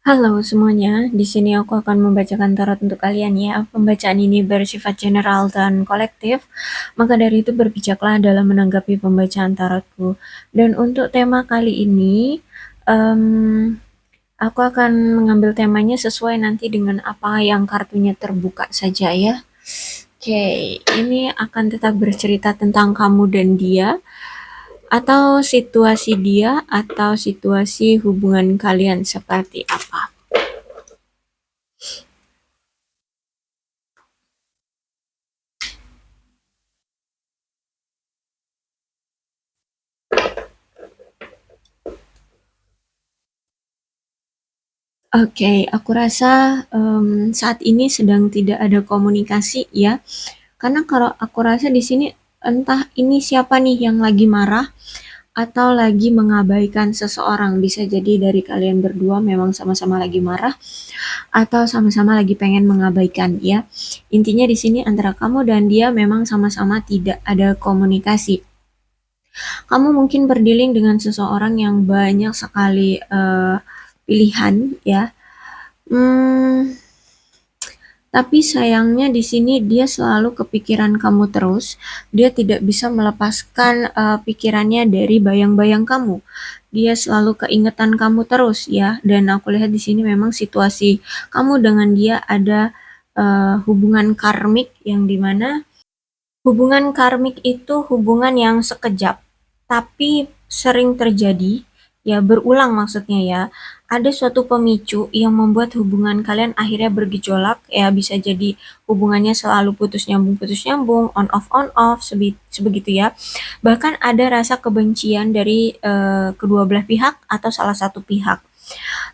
Halo semuanya, di sini aku akan membacakan tarot untuk kalian ya. Pembacaan ini bersifat general dan kolektif, maka dari itu berbijaklah dalam menanggapi pembacaan tarotku. Dan untuk tema kali ini, em, aku akan mengambil temanya sesuai nanti dengan apa yang kartunya terbuka saja ya. Oke, ini akan tetap bercerita tentang kamu dan dia, atau situasi dia, atau situasi hubungan kalian seperti apa. Oke, aku rasa saat ini sedang tidak ada komunikasi ya. Karena kalau aku rasa di sini entah ini siapa nih yang lagi marah atau lagi mengabaikan seseorang. Bisa jadi dari kalian berdua memang sama-sama lagi marah atau sama-sama lagi pengen mengabaikan ya. Intinya di sini antara kamu dan dia memang sama-sama tidak ada komunikasi. Kamu mungkin berdealing dengan seseorang yang banyak sekali pilihan ya. Hmm, Tapi sayangnya di sini dia selalu kepikiran kamu terus. Dia tidak bisa melepaskan pikirannya dari bayang-bayang kamu. Dia selalu keingetan kamu terus ya. Dan aku lihat di sini memang situasi kamu dengan dia ada hubungan karmik yang dimana hubungan karmik itu hubungan yang sekejap, tapi sering terjadi, ya berulang maksudnya ya. Ada suatu pemicu yang membuat hubungan kalian akhirnya bergejolak, ya bisa jadi hubungannya selalu putus nyambung, on off, sebegitu ya. Bahkan ada rasa kebencian dari kedua belah pihak atau salah satu pihak.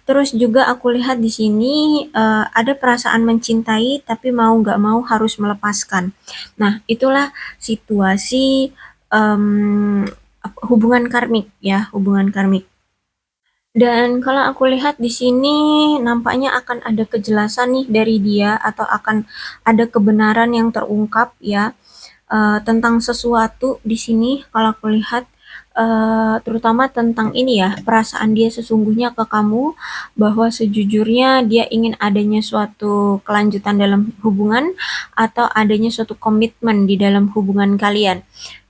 Terus juga aku lihat di sini ada perasaan mencintai tapi mau nggak mau harus melepaskan. Nah, itulah situasi em, hubungan karmik ya, hubungan karmik. Dan kalau aku lihat di sini nampaknya akan ada kejelasan nih dari dia atau akan ada kebenaran yang terungkap ya tentang sesuatu di sini kalau aku lihat terutama tentang ini ya, perasaan dia sesungguhnya ke kamu bahwa sejujurnya dia ingin adanya suatu kelanjutan dalam hubungan atau adanya suatu komitmen di dalam hubungan kalian.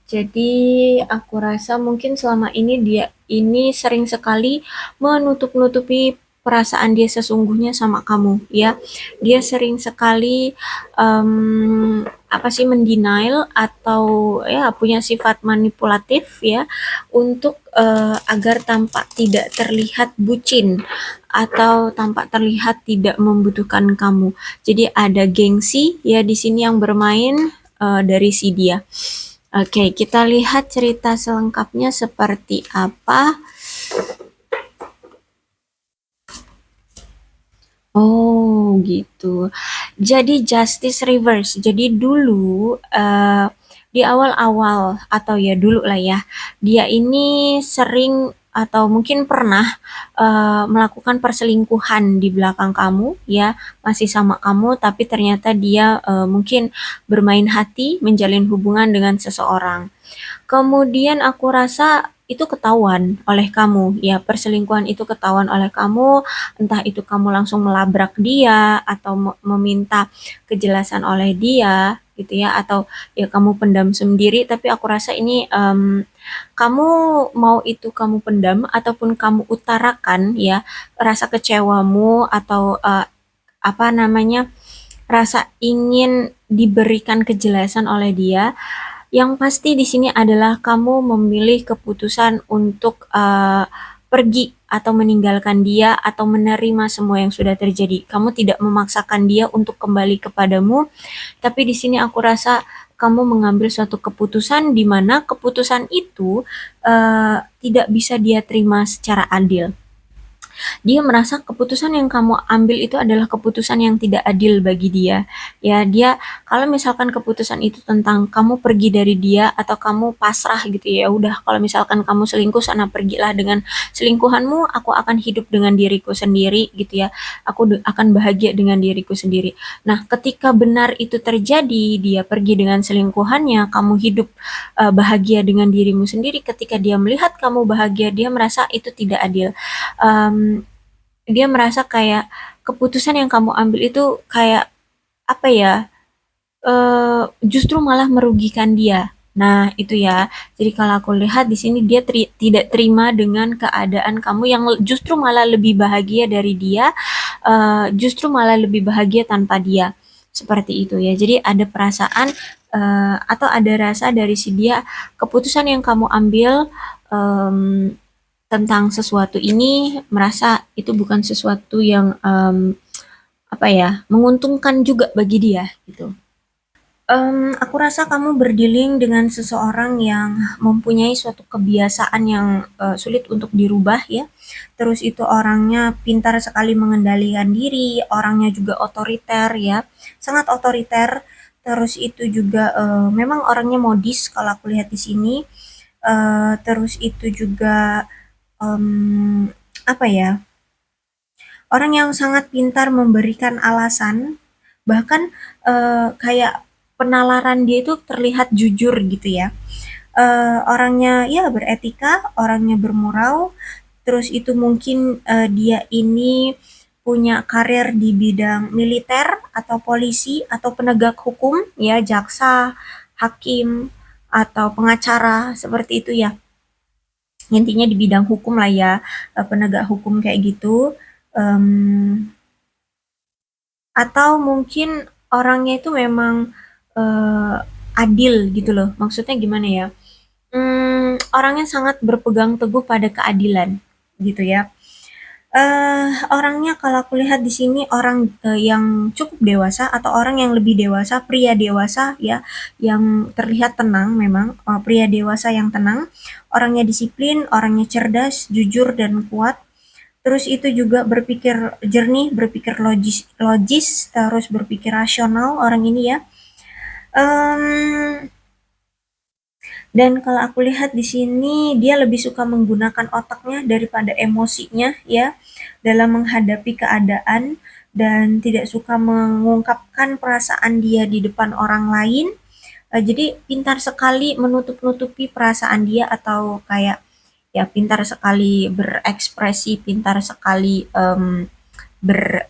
Jadi aku rasa mungkin selama ini dia ini sering sekali menutup-nutupi perasaan dia sesungguhnya sama kamu ya. Dia sering sekali apa sih mendenial atau ya punya sifat manipulatif ya untuk agar tampak tidak terlihat bucin atau tampak terlihat tidak membutuhkan kamu. Jadi ada gengsi ya di sini yang bermain dari si dia. Oke, kita lihat cerita selengkapnya seperti apa. Oh, gitu. Jadi Justice Reverse. Jadi dulu di awal-awal atau ya dulu lah ya, dia ini sering atau mungkin pernah melakukan perselingkuhan di belakang kamu ya, masih sama kamu tapi ternyata dia mungkin bermain hati menjalin hubungan dengan seseorang. Kemudian aku rasa itu ketahuan oleh kamu, ya perselingkuhan itu ketahuan oleh kamu, entah itu kamu langsung melabrak dia atau meminta kejelasan oleh dia gitu ya, atau ya kamu pendam sendiri, tapi aku rasa ini kamu mau itu kamu pendam ataupun kamu utarakan ya rasa kecewamu atau apa namanya rasa ingin diberikan kejelasan oleh dia. Yang pasti di sini adalah kamu memilih keputusan untuk pergi atau meninggalkan dia atau menerima semua yang sudah terjadi. Kamu tidak memaksakan dia untuk kembali kepadamu, tapi di sini aku rasa kamu mengambil suatu keputusan di mana keputusan itu tidak bisa dia terima secara adil. Dia merasa keputusan yang kamu ambil itu adalah keputusan yang tidak adil bagi dia. Ya, dia kalau misalkan keputusan itu tentang kamu pergi dari dia atau kamu pasrah gitu ya, udah kalau misalkan kamu selingkuh sana pergilah dengan selingkuhanmu, aku akan hidup dengan diriku sendiri gitu ya. Aku akan bahagia dengan diriku sendiri. Nah, ketika benar itu terjadi, dia pergi dengan selingkuhannya, kamu hidup bahagia dengan dirimu sendiri. Ketika dia melihat kamu bahagia, dia merasa itu tidak adil. um, dia merasa kayak keputusan yang kamu ambil itu kayak apa ya, justru malah merugikan dia. Nah, itu ya. Jadi kalau aku lihat di sini dia tidak terima dengan keadaan kamu yang justru malah lebih bahagia dari dia, justru malah lebih bahagia tanpa dia. Seperti itu ya. Jadi ada perasaan atau ada rasa dari si dia, keputusan yang kamu ambil em, tentang sesuatu ini merasa itu bukan sesuatu yang apa ya, menguntungkan juga bagi dia gitu. Aku rasa kamu berdealing dengan seseorang yang mempunyai suatu kebiasaan yang sulit untuk dirubah ya. Terus itu orangnya pintar sekali mengendalikan diri, orangnya juga otoriter ya, sangat otoriter. Terus itu juga memang orangnya modis kalau aku lihat di sini. Terus itu juga apa ya? Orang yang sangat pintar memberikan alasan, bahkan kayak penalaran dia itu terlihat jujur gitu ya. Orangnya ya beretika, orangnya bermoral, terus itu mungkin dia ini punya karir di bidang militer atau polisi atau penegak hukum ya, jaksa, hakim atau pengacara seperti itu ya. Intinya di bidang hukum lah ya, penegak hukum kayak gitu. Em, atau mungkin orangnya itu memang eh, adil gitu loh. Maksudnya gimana ya? Orangnya sangat berpegang teguh pada keadilan gitu ya. Orangnya kalau aku lihat di sini orang yang cukup dewasa atau orang yang lebih dewasa, pria dewasa ya, yang terlihat tenang memang, pria dewasa yang tenang, orangnya disiplin, orangnya cerdas, jujur dan kuat. Terus itu juga berpikir jernih, berpikir logis, terus berpikir rasional orang ini ya. Em, dan kalau aku lihat di sini dia lebih suka menggunakan otaknya daripada emosinya ya dalam menghadapi keadaan dan tidak suka mengungkapkan perasaan dia di depan orang lain. Jadi pintar sekali menutup-nutupi perasaan dia atau kayak ya pintar sekali berekspresi, pintar sekali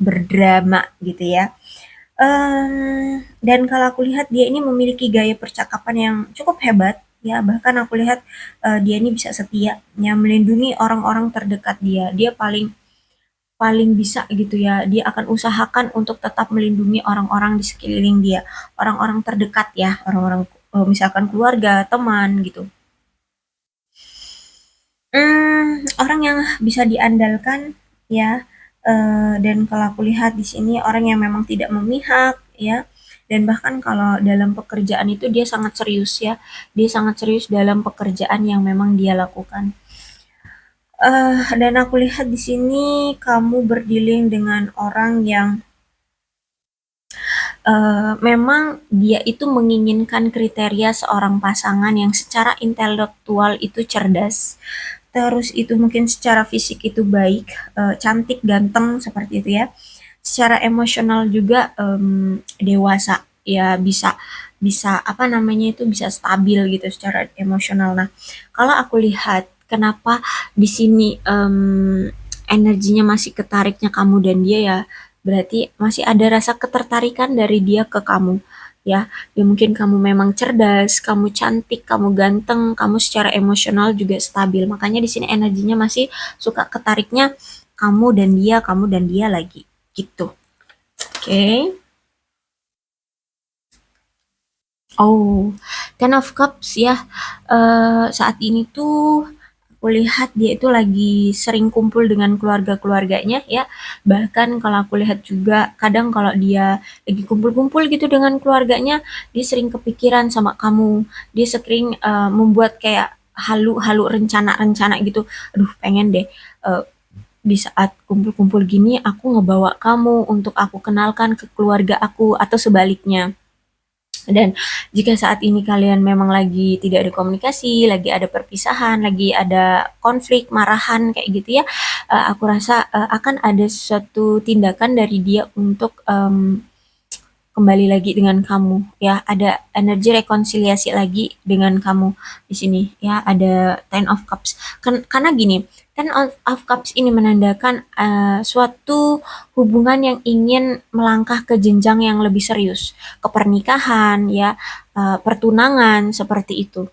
berdrama gitu ya. Dan kalau aku lihat dia ini memiliki gaya percakapan yang cukup hebat ya, bahkan aku lihat dia ini bisa setia ya, melindungi orang-orang terdekat dia. Dia paling paling bisa gitu ya. Dia akan usahakan untuk tetap melindungi orang-orang di sekeliling dia, orang-orang terdekat ya, orang-orang misalkan keluarga, teman gitu. Orang yang bisa diandalkan ya, dan kalau aku lihat di sini orang yang memang tidak memihak ya, dan bahkan kalau dalam pekerjaan itu dia sangat serius ya, dia sangat serius dalam pekerjaan yang memang dia lakukan. Dan aku lihat di sini kamu berdealing dengan orang yang memang dia itu menginginkan kriteria seorang pasangan yang secara intelektual itu cerdas, terus itu mungkin secara fisik itu baik, cantik, ganteng seperti itu ya. Secara emosional juga dewasa, ya bisa bisa apa namanya itu bisa stabil gitu secara emosional. Nah, kalau aku lihat kenapa di sini energinya masih ketariknya kamu dan dia ya, berarti masih ada rasa ketertarikan dari dia ke kamu ya. Ya mungkin kamu memang cerdas, kamu cantik, kamu ganteng, kamu secara emosional juga stabil. Makanya di sini energinya masih suka ketariknya kamu dan dia lagi gitu. Oke. Okay. Oh, Ten of Cups ya. Saat ini tuh aku lihat dia itu lagi sering kumpul dengan keluarga-keluarganya ya. Bahkan kalau aku lihat juga kadang kalau dia lagi kumpul-kumpul gitu dengan keluarganya, dia sering kepikiran sama kamu. Dia sering membuat kayak halu-halu rencana-rencana gitu. Aduh, pengen deh di saat kumpul-kumpul gini aku ngebawa kamu untuk aku kenalkan ke keluarga aku atau sebaliknya. Dan jika saat ini kalian memang lagi tidak ada komunikasi, lagi ada perpisahan, lagi ada konflik, marahan kayak gitu ya, aku rasa akan ada suatu tindakan dari dia untuk kembali lagi dengan kamu ya, ada energi rekonsiliasi lagi dengan kamu di sini ya, ada Ten of Cups. Karena gini, Ten of Cups ini menandakan suatu hubungan yang ingin melangkah ke jenjang yang lebih serius, ke pernikahan ya, pertunangan seperti itu.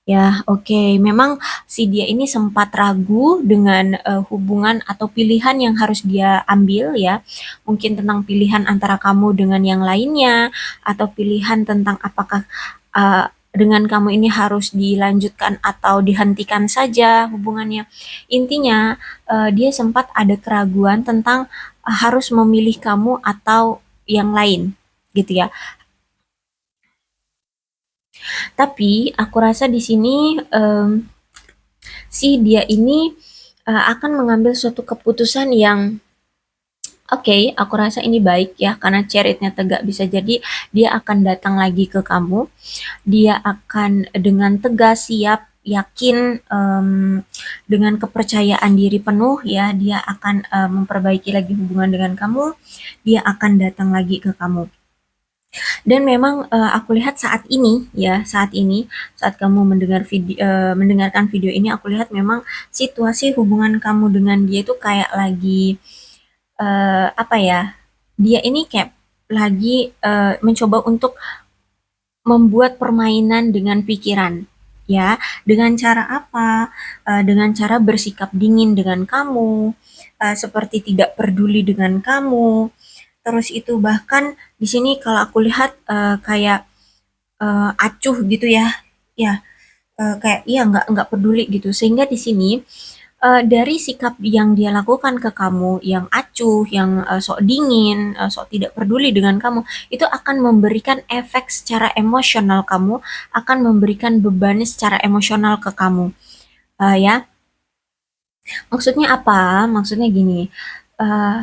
Ya, oke. Memang si dia ini sempat ragu dengan hubungan atau pilihan yang harus dia ambil ya. Mungkin tentang pilihan antara kamu dengan yang lainnya, atau pilihan tentang apakah dengan kamu ini harus dilanjutkan atau dihentikan saja hubungannya. Intinya dia sempat ada keraguan tentang harus memilih kamu atau yang lain gitu ya. Tapi aku rasa di sini si dia ini akan mengambil suatu keputusan yang oke, aku rasa ini baik ya, karena Chariot-nya tegak, bisa jadi dia akan datang lagi ke kamu, dia akan dengan tegas, siap, yakin, dengan kepercayaan diri penuh ya, dia akan memperbaiki lagi hubungan dengan kamu, dia akan datang lagi ke kamu. Dan memang aku lihat saat ini ya, saat kamu mendengarkan video ini, aku lihat memang situasi hubungan kamu dengan dia itu kayak lagi apa ya? Dia ini kayak lagi mencoba untuk membuat permainan dengan pikiran. Ya, dengan cara apa? Dengan cara bersikap dingin dengan kamu, seperti tidak peduli dengan kamu. Terus itu bahkan di sini kalau aku lihat kayak acuh gitu ya, ya kayak iya nggak peduli gitu. Sehingga di sini dari sikap yang dia lakukan ke kamu, yang acuh, yang sok dingin, sok tidak peduli dengan kamu, itu akan memberikan efek secara emosional kamu, akan memberikan beban secara emosional ke kamu. Ya, maksudnya apa? Maksudnya gini, eh,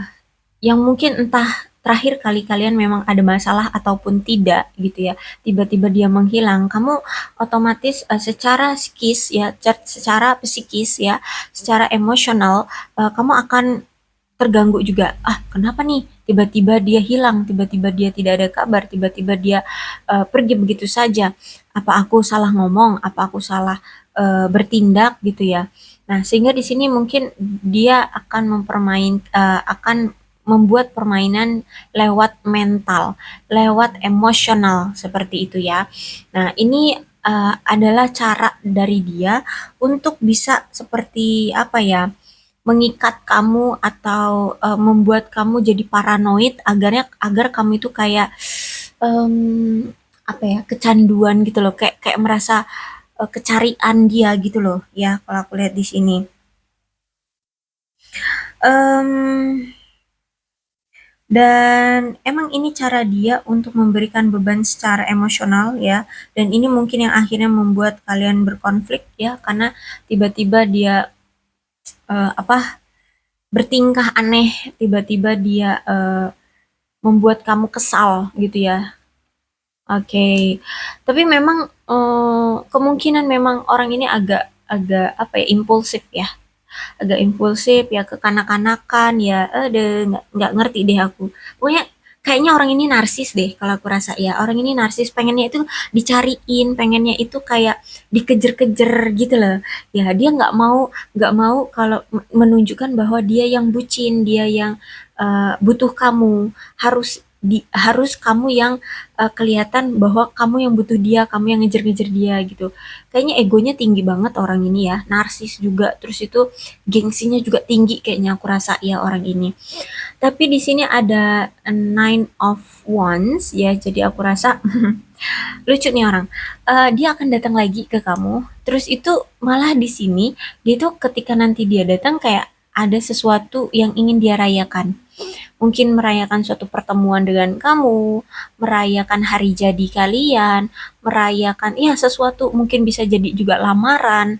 yang mungkin entah terakhir kali kalian memang ada masalah ataupun tidak gitu ya, tiba-tiba dia menghilang, kamu otomatis secara psikis ya, secara psikis ya, secara emosional kamu akan terganggu juga. Ah, kenapa nih tiba-tiba dia hilang, tiba-tiba dia tidak ada kabar, tiba-tiba dia pergi begitu saja. Apa aku salah ngomong, apa aku salah bertindak gitu ya. Nah, sehingga di sini mungkin dia akan akan membuat permainan lewat mental, lewat emosional seperti itu ya. Nah, ini adalah cara dari dia untuk bisa seperti apa ya? Mengikat kamu atau membuat kamu jadi paranoid agar kamu itu kayak apa ya, kecanduan gitu loh, kayak kayak merasa kecarian dia gitu loh ya, kalau aku lihat di sini. Em, dan emang ini cara dia untuk memberikan beban secara emosional ya, dan ini mungkin yang akhirnya membuat kalian berkonflik ya, karena tiba-tiba dia apa, bertingkah aneh, tiba-tiba dia membuat kamu kesal gitu ya. Oke. Tapi memang kemungkinan memang orang ini agak agak apa ya, impulsif ya. Agak impulsif ya, kekanak-kanakan ya, nggak ngerti deh aku. Pokoknya kayaknya orang ini narsis deh kalau aku rasa ya. Orang ini narsis, pengennya itu dicariin, pengennya itu kayak dikejar-kejar gitu loh. Ya, dia nggak mau kalau menunjukkan bahwa dia yang bucin, dia yang butuh kamu. Harus kamu yang kelihatan bahwa kamu yang butuh dia, kamu yang ngejar-ngejar dia gitu. Kayaknya egonya tinggi banget orang ini ya, narsis juga, terus itu gengsinya juga tinggi kayaknya, aku rasa ya orang ini. Tapi di sini ada Nine of Wands ya, jadi aku rasa lucu nih orang. Dia akan datang lagi ke kamu. Terus itu malah di sini dia tuh ketika nanti dia datang kayak ada sesuatu yang ingin dia rayakan. Mungkin merayakan suatu pertemuan dengan kamu, merayakan hari jadi kalian, merayakan ya sesuatu, mungkin bisa jadi juga lamaran,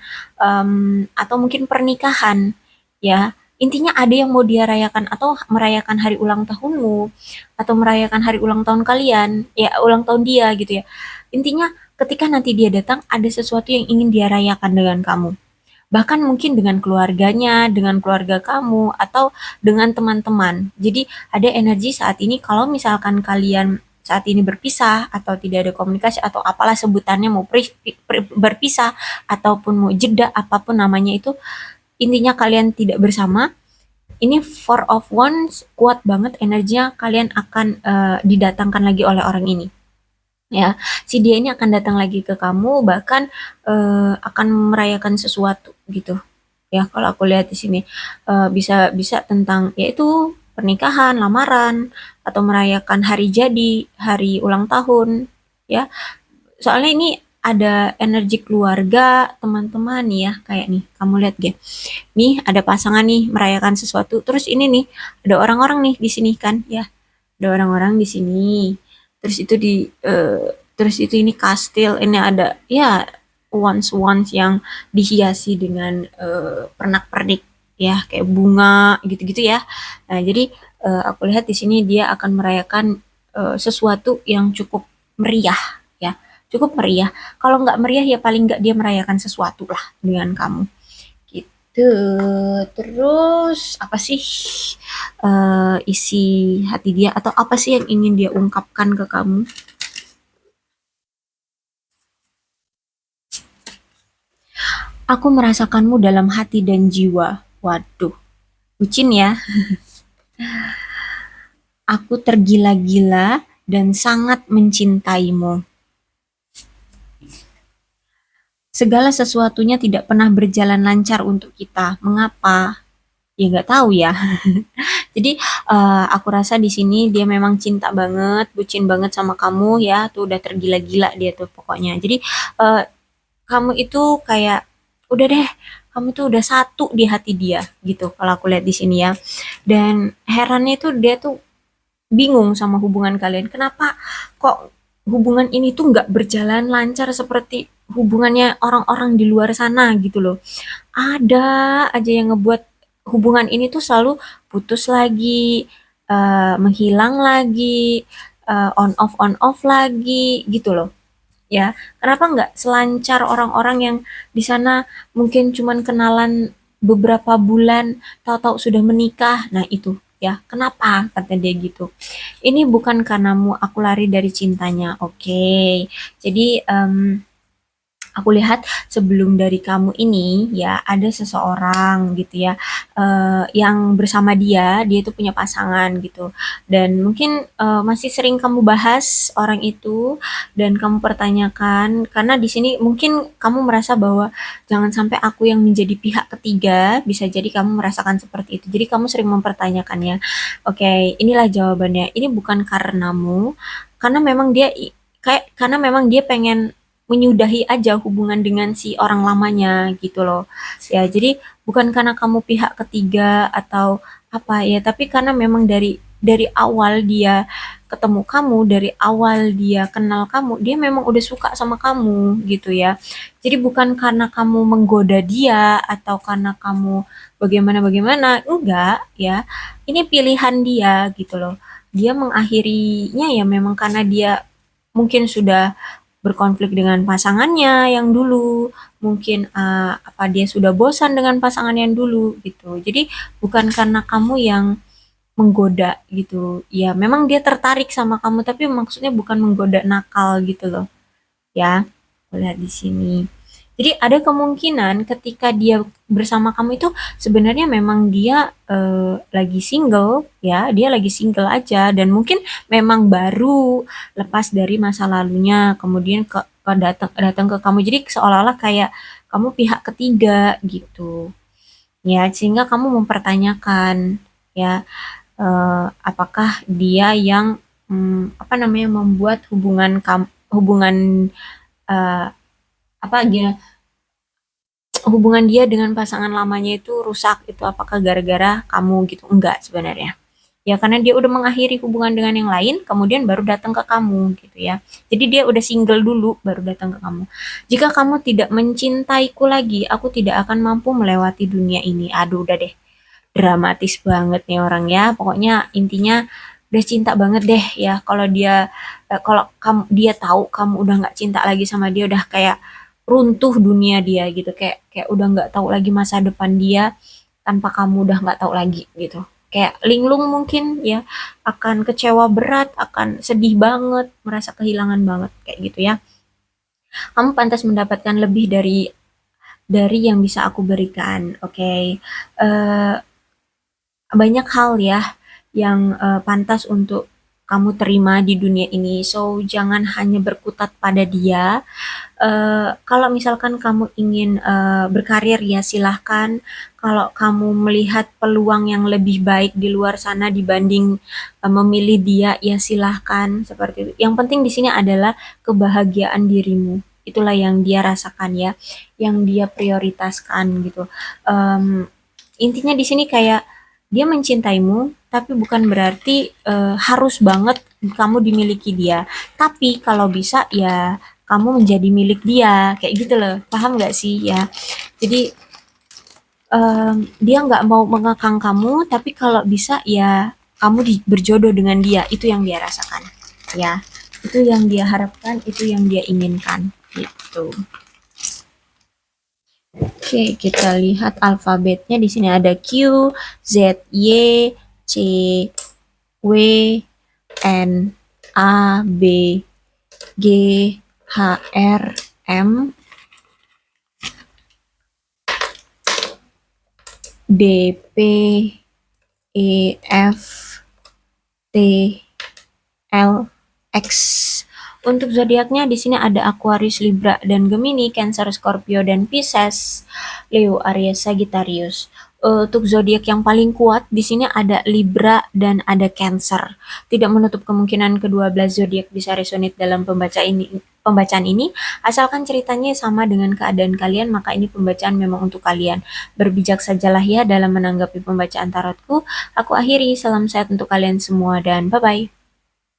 atau mungkin pernikahan ya. Intinya ada yang mau dia rayakan, atau merayakan hari ulang tahunmu, atau merayakan hari ulang tahun kalian, ya ulang tahun dia gitu ya. Intinya ketika nanti dia datang ada sesuatu yang ingin dia rayakan dengan kamu. Bahkan mungkin dengan keluarganya, dengan keluarga kamu, atau dengan teman-teman. Jadi ada energi saat ini kalau misalkan kalian saat ini berpisah atau tidak ada komunikasi atau apalah sebutannya, mau berpisah ataupun mau jeda apapun namanya itu, intinya kalian tidak bersama. Ini four of wands kuat banget energinya, kalian akan didatangkan lagi oleh orang ini ya. Si dia ini akan datang lagi ke kamu, bahkan akan merayakan sesuatu gitu ya. Kalau aku lihat di sini bisa bisa tentang yaitu pernikahan, lamaran, atau merayakan hari jadi, hari ulang tahun ya. Soalnya ini ada energi keluarga, teman-teman nih ya, kayak nih kamu lihat deh. Nih ada pasangan nih merayakan sesuatu, terus ini nih ada orang-orang nih di sini kan ya. Ada orang-orang di sini. Terus itu terus itu ini kastil, ini ada ya wands-wands yang dihiasi dengan pernak-pernik ya, kayak bunga gitu-gitu ya. Nah, jadi aku lihat di sini dia akan merayakan sesuatu yang cukup meriah ya, cukup meriah. Kalau nggak meriah ya paling nggak dia merayakan sesuatu lah dengan kamu. Gitu. Terus apa sih isi hati dia atau apa sih yang ingin dia ungkapkan ke kamu? Aku merasakanmu dalam hati dan jiwa. Waduh, bucin ya. Aku tergila-gila dan sangat mencintaimu. Segala sesuatunya tidak pernah berjalan lancar untuk kita. Mengapa? Ya nggak tahu ya. Jadi aku rasa di sini dia memang cinta banget, bucin banget sama kamu ya. Tuh udah tergila-gila dia tuh pokoknya. Jadi eh, kamu itu kayak udah deh, kamu tuh udah satu di hati dia gitu. Kalau aku lihat di sini ya. Dan herannya tuh dia tuh bingung sama hubungan kalian. Kenapa kok hubungan ini tuh nggak berjalan lancar seperti hubungannya orang-orang di luar sana gitu loh. Ada aja yang ngebuat hubungan ini tuh selalu putus lagi, menghilang lagi, on off lagi gitu loh. Ya, kenapa nggak selancar orang-orang yang di sana mungkin cuman kenalan beberapa bulan, tahu-tahu sudah menikah. Nah, itu ya, kenapa kata dia gitu. Ini bukan karenamu aku lari dari cintanya. Oke. Jadi aku lihat sebelum dari kamu ini ya ada seseorang gitu ya, yang bersama dia itu punya pasangan gitu, dan mungkin masih sering kamu bahas orang itu dan kamu pertanyakan karena di sini mungkin kamu merasa bahwa jangan sampai aku yang menjadi pihak ketiga, bisa jadi kamu merasakan seperti itu. Jadi kamu sering mempertanyakannya. Oke, inilah jawabannya. Ini bukan karenamu, karena memang karena memang dia pengen menyudahi aja hubungan dengan si orang lamanya gitu loh. Ya, jadi bukan karena kamu pihak ketiga atau apa ya, tapi karena memang dari awal dia ketemu kamu, dari awal dia kenal kamu, dia memang udah suka sama kamu gitu ya. Jadi bukan karena kamu menggoda dia atau karena kamu bagaimana-bagaimana, enggak ya. Ini pilihan dia gitu loh. Dia mengakhirinya ya memang karena dia mungkin sudah berkonflik dengan pasangannya yang dulu, mungkin apa dia sudah bosan dengan pasangan yang dulu gitu. Jadi bukan karena kamu yang menggoda gitu. Ya, memang dia tertarik sama kamu tapi maksudnya bukan menggoda nakal gitu loh. Ya, aku lihat di sini. Jadi ada kemungkinan ketika dia bersama kamu itu sebenarnya memang dia lagi single ya, dia lagi single aja dan mungkin memang baru lepas dari masa lalunya, kemudian ke datang datang ke kamu. Jadi seolah-olah kayak kamu pihak ketiga gitu. Ya, sehingga kamu mempertanyakan ya apakah dia yang apa namanya membuat hubungan eh, apa dia hubungan dia dengan pasangan lamanya itu rusak, itu apakah gara-gara kamu gitu? Enggak sebenarnya. Ya karena dia udah mengakhiri hubungan dengan yang lain, kemudian baru datang ke kamu gitu ya. Jadi dia udah single dulu baru datang ke kamu. Jika kamu tidak mencintaiku lagi, aku tidak akan mampu melewati dunia ini. Aduh udah deh. Dramatis banget nih orang ya. Pokoknya intinya udah cinta banget deh ya. Kalau kamu dia tahu kamu udah nggak cinta lagi sama dia, udah kayak runtuh dunia dia gitu, kayak kayak udah nggak tahu lagi masa depan dia tanpa kamu, udah nggak tahu lagi gitu. kayak linglung mungkin ya, akan kecewa berat, akan sedih banget, merasa kehilangan banget kayak gitu ya. Kamu pantas mendapatkan lebih dari yang bisa aku berikan, oke? Okay? Banyak hal ya yang pantas untuk kamu terima di dunia ini. So, jangan hanya berkutat pada dia. Kalau misalkan kamu ingin berkarir ya silahkan. Kalau kamu melihat peluang yang lebih baik di luar sana dibanding memilih dia ya silahkan seperti itu. Yang penting di sini adalah kebahagiaan dirimu. Itulah yang dia rasakan ya, yang dia prioritaskan gitu. Em, Intinya di sini kayak dia mencintaimu, tapi bukan berarti harus banget kamu dimiliki dia. Tapi kalau bisa ya kamu menjadi milik dia, kayak gitu loh. Paham nggak sih ya? Jadi dia nggak mau mengekang kamu, tapi kalau bisa ya kamu berjodoh dengan dia. Itu yang dia rasakan, ya. Itu yang dia harapkan, itu yang dia inginkan, gitu. Oke, kita lihat alfabetnya di sini ada Q, Z, Y, C, W, N, A, B, G, H, R, M, D, P, E, F, T, L, X. Untuk zodiaknya di sini ada Aquarius, Libra, dan Gemini, Cancer, Scorpio, dan Pisces, Leo, Aries, Sagittarius. Untuk zodiak yang paling kuat di sini ada Libra dan ada Cancer. Tidak menutup kemungkinan kedua belas zodiak bisa resonate dalam pembacaan ini, asalkan ceritanya sama dengan keadaan kalian, maka ini pembacaan memang untuk kalian. Berbijak sajalah ya dalam menanggapi pembacaan tarotku. Aku akhiri, salam sehat untuk kalian semua dan bye-bye.